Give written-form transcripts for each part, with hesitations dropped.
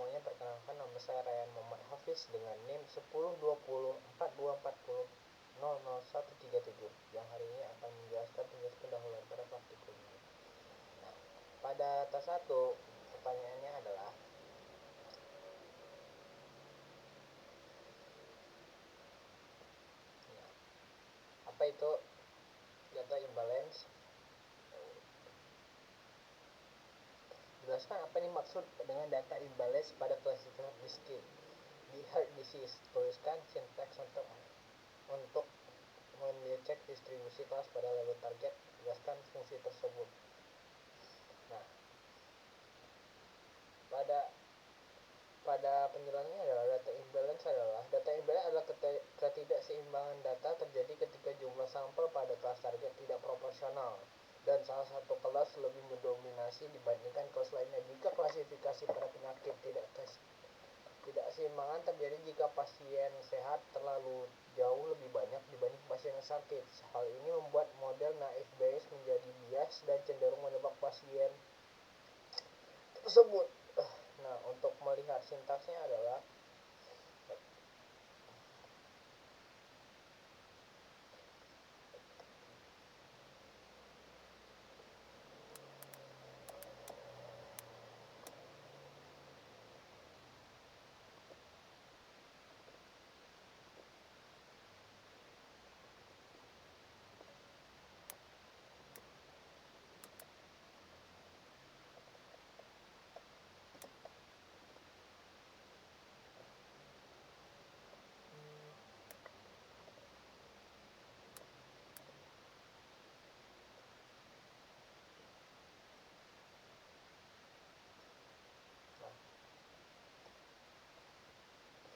semuanya, perkenalkan nama saya Ryan Muhammad Hafiz dengan NIM 102042400137 yang hari ini akan menjelaskan tugas pendahuluan pada praktikum ini. Nah, pada tas 1 pertanyaannya adalah apa itu data imbalance? Jelaskan apa ini maksud dengan data imbalance pada klasifikasi miskin di heart disease. Tuliskan sintaks untuk mengecek distribusi kelas pada level target. Jelaskan fungsi tersebut. Nah, pada penjelasannya adalah data imbalance adalah ketidakseimbangan data terjadi ketika jumlah sampel pada kelas target tidak proporsional dan salah satu kelas lebih mendominasi dibandingkan kelas lainnya. Jika klasifikasi pada penyakit ketidakseimbangan terjadi jika pasien sehat terlalu jauh lebih banyak dibanding pasien yang sakit. Hal ini membuat model naive Bayes menjadi bias dan cenderung menebak pasien tersebut. Nah, untuk melihat sintaksnya adalah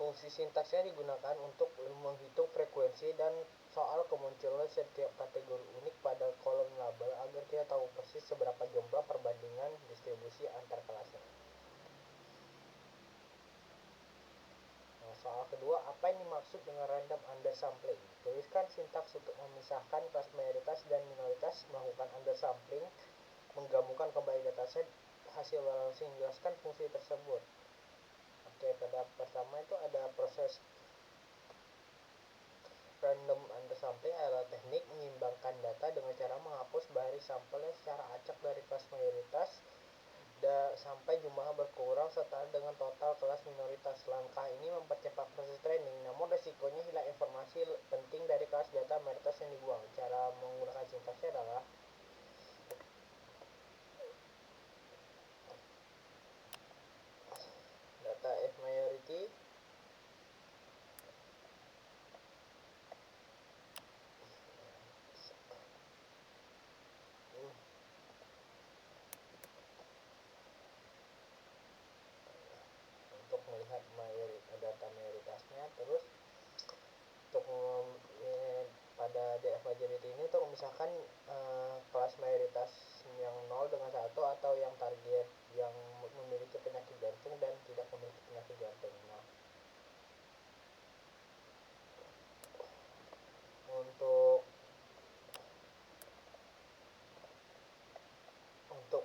fungsi sintaksnya digunakan untuk menghitung frekuensi dan soal kemunculan setiap kategori unik pada kolom label agar kita tahu persis seberapa jomplang perbandingan distribusi antar kelasnya. Nah, soal kedua, apa yang dimaksud dengan random undersampling? Tuliskan sintaks untuk memisahkan kelas mayoritas dan minoritas, melakukan undersampling, menggabungkan kembali dataset hasil balancing, jelaskan fungsi tersebut. Oke, pada pertama itu ada proses random undersampling adalah teknik menyimbangkan data dengan cara menghapus baris sampelnya secara acak dari kelas mayoritas sampai jumlahnya berkurang setara dengan total kelas minoritas. Langkah ini mempercepat proses training, namun resikonya hilang informasi penting dari kelas data mayoritas yang dibuang. Cara menggunakan sintaksnya adalah data F majority untuk melihat data mayoritasnya. Terus untuk pada DF majority ini untuk memisahkan kelas mayoritas yang 0 dengan 1 atau yang target yang memiliki penyakit jantung dan tidak memiliki penyakit jantung. Nah, untuk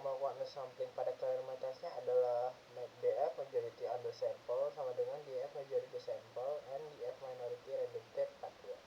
melakukan undersampling pada kelas mayoritasnya adalah DF majority undersample sama dengan DF majority sample and DF minority reduced factor.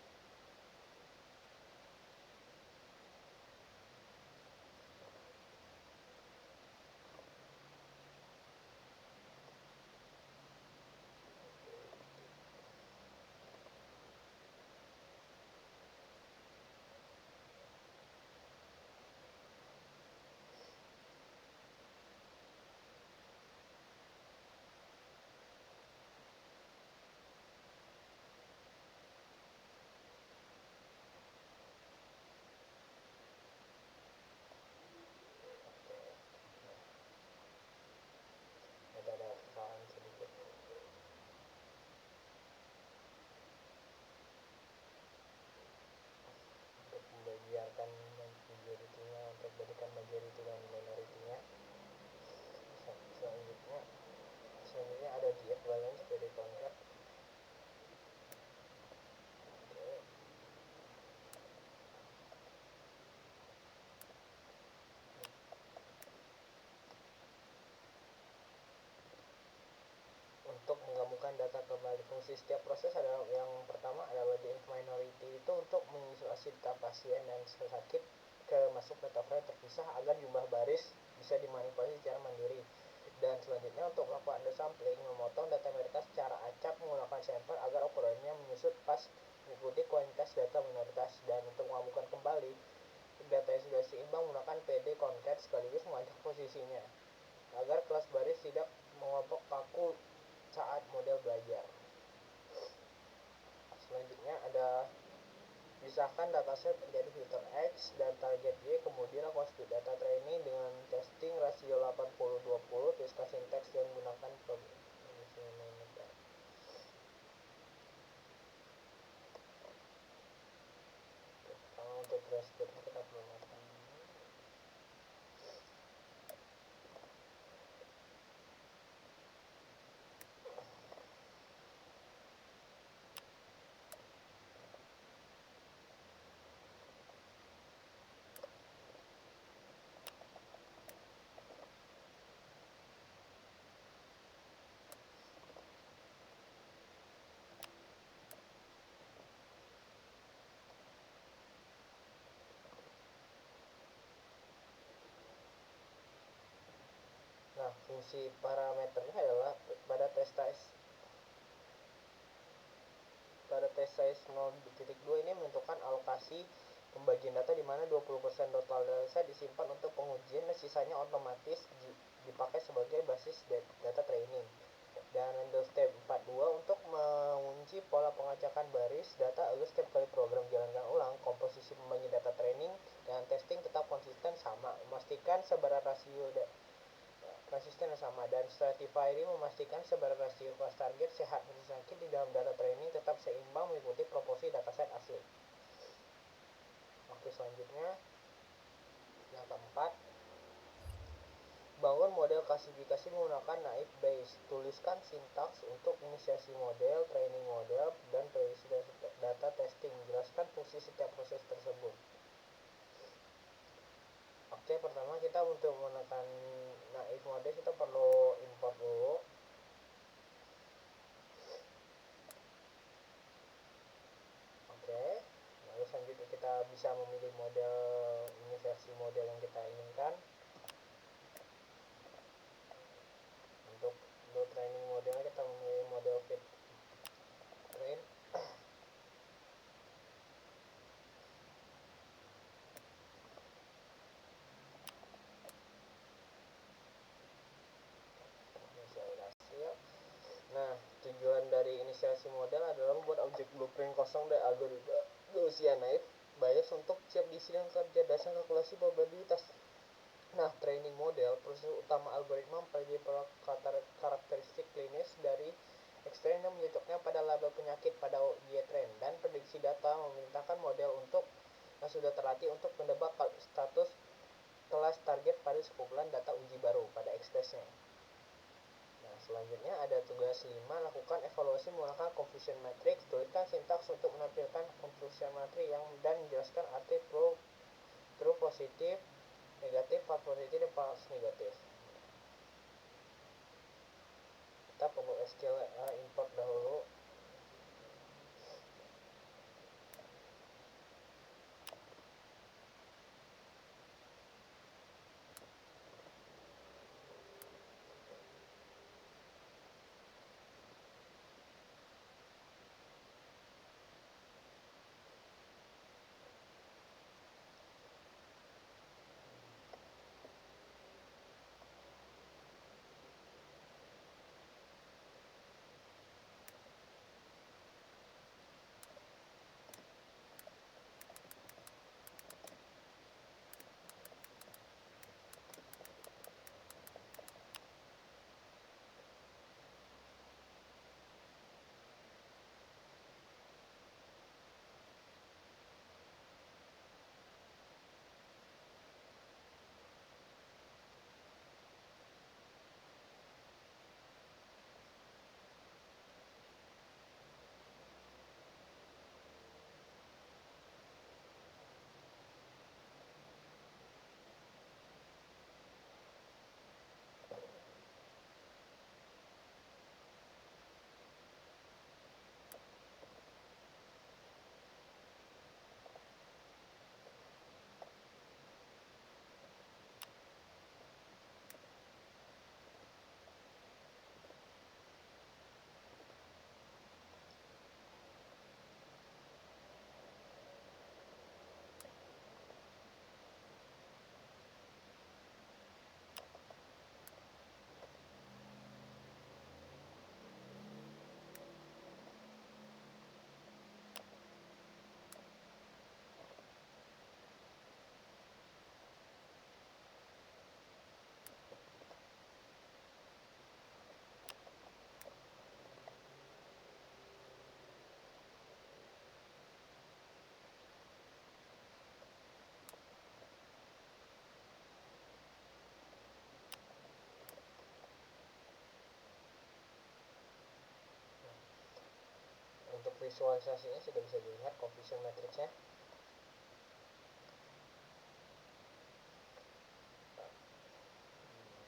menghubungkan data kembali. Fungsi setiap proses adalah yang pertama adalah di minority itu untuk mengisolasi data pasien dan sakit ke masuk data frame terpisah agar jumlah baris bisa dimanipulasi secara mandiri. Dan selanjutnya untuk melakukan undersampling, memotong data mayoritas secara acak menggunakan sampler agar ukurannya menyusut pas mengikuti kuantitas data minoritas. Dan untuk menghubungkan kembali data yang sudah seimbang menggunakan PD concat sekaligus mengacak posisinya agar kelas baris tidak mengelompok kaku saat model belajar. Selanjutnya ada pisahkan dataset menjadi filter X dan target Y, kemudian lakukan split data training dengan testing rasio 80-20, tuliskan sinteks dan gunakan untuk transcriptnya kita perlu melakukan. Nah, fungsi parameternya adalah pada test size 0.2 ini menentukan alokasi pembagian data di mana 20% total data disimpan untuk pengujian dan sisanya otomatis dipakai sebagai basis data training. Dan Windows Tab 42 untuk mengunci pola pengacakan baris data agar setiap kali program dijalankan ulang, komposisi pembagian data training dan testing tetap konsisten sama, memastikan sebaran rasio konsisten sama. Dan Stratify ini memastikan sebaran rasio kelas target sehat versus sakit di dalam data training tetap seimbang mengikuti proporsi dataset asli. Oke, selanjutnya yang keempat, bangun model klasifikasi menggunakan naive Bayes. Tuliskan sintaks untuk inisiasi model, training model, dan periode data testing. Jelaskan fungsi setiap proses tersebut. Oke, pertama kita untuk menggunakan naive model kita perlu import dulu. Oke, lalu selanjutnya kita bisa memilih model, ini versi model yang kita inginkan. Untuk training modelnya kita memilih model fit train. Nah, tujuan dari inisiasi model adalah membuat objek blueprint kosong dari algoritma Gaussian naive Bayes untuk siap diisi dengan kerja dasar kalkulasi probabilitas. Nah, training model, proses utama algoritma mempelajari karakteristik klinis dari ekstern dan menyetupnya pada label penyakit pada Y-trend dan prediksi data, memerintahkan model untuk yang sudah terlatih untuk menebak status kelas target pada sekumpulan data uji baru pada X-testnya. Nah, selanjutnya ada tugas 5, lakukan evaluasi menggunakan confusion matrix. Tuliskan sintaks untuk menampilkan confusion matrix yang dan menjelaskan arti true positif, negatif, false positif, dan false negatif. Kita perlu SQL import dahulu. visualisasinya sudah bisa dilihat confusion matrixnya.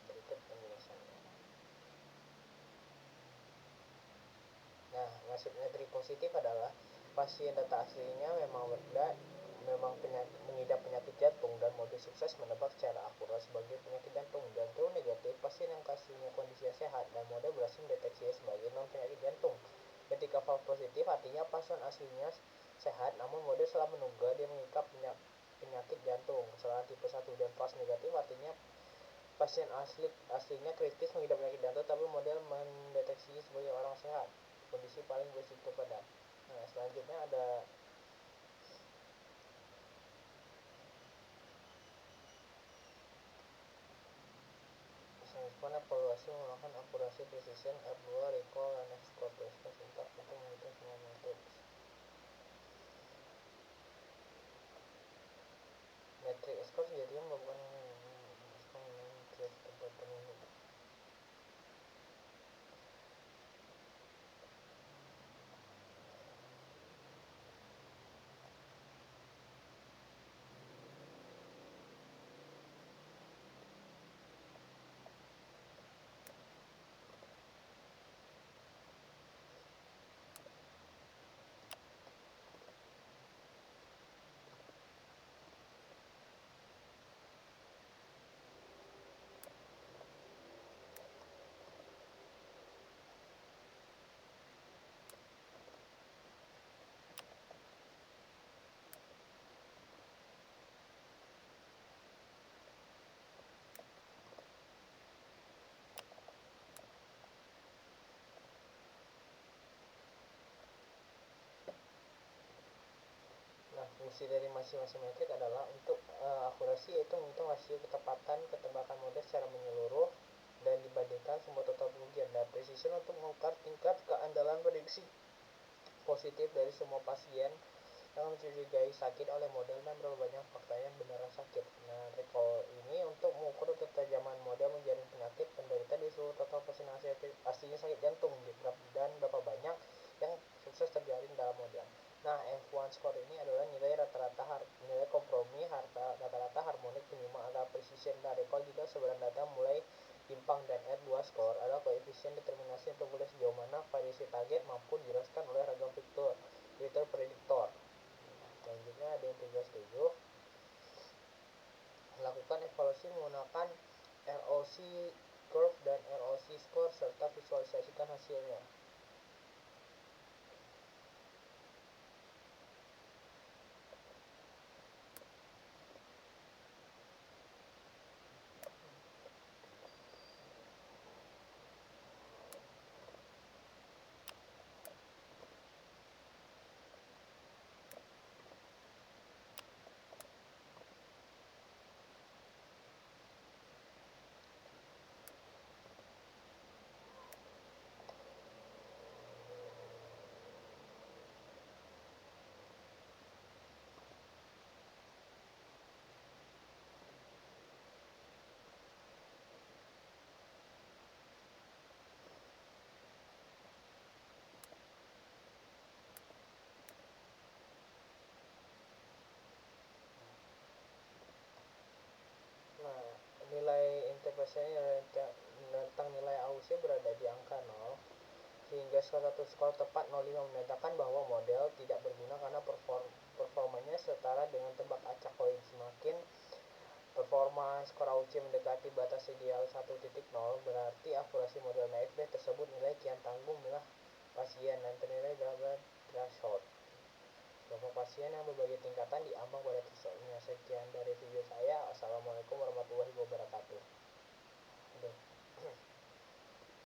Berikut penjelasannya. Nah, nasib metrik positif adalah pasien data aslinya memang mengidap penyakit jantung dan mode sukses menebak secara akurat sebagai penyakit jantung, dan true negatif pasien yang aslinya kondisinya sehat dan mode berhasil mendeteksinya sebagai non penyakit jantung. Ketika false positif artinya pasien aslinya sehat namun mode setelah menunggu dia mengidap penyakit jantung. Kesalahan tipe 1 dan false negatif artinya pasien aslinya kritis mengidap penyakit jantung tapi model mendeteksinya sebagai orang sehat. Kondisi paling berisiko pada. Nah, selanjutnya ada respon evaluasi menggunakan akurasi precision R2 recall dan F-score test untuk menghitung semua matriks. Metrik score sejatinya merupakan tempat penuh. Nah, fungsi dari masing-masing metrik adalah untuk akurasi, yaitu menghitung rasio ketepatan ketebakan model secara menyeluruh dan dibandingkan semua total kerugian, dan precision untuk mengukur tingkat keandalan prediksi positif dari semua pasien yang mencurigai sakit oleh model dan berapa banyak faktanya beneran sakit. Nah, recall ini untuk mengukur ketajaman model menjaring penyakit penderita di seluruh total pasien aslinya sakit jantung dan berapa banyak yang sukses terjaring dalam model. Nah, F1 score ini adalah nilai nilai kompromi rata-rata harmonik penyeimbang antara precision dan recall jika sebaran data mulai timpang, dan R2 score adalah koefisien determinasi untuk melihat sejauh mana variasi target mampu dijelaskan oleh ragam fitur prediktor. Selanjutnya ada yang tugas 7, melakukan evaluasi menggunakan ROC curve dan ROC score serta visualisasikan hasilnya. Nah, nilai interpretasinya tentang nilai AUC berada di angka 0 sehingga salah satu skor tepat 05 menyatakan bahwa model tidak berguna karena performanya setara dengan tebak acak koin. Semakin performa skor AUC mendekati batas ideal 1.0 berarti akurasi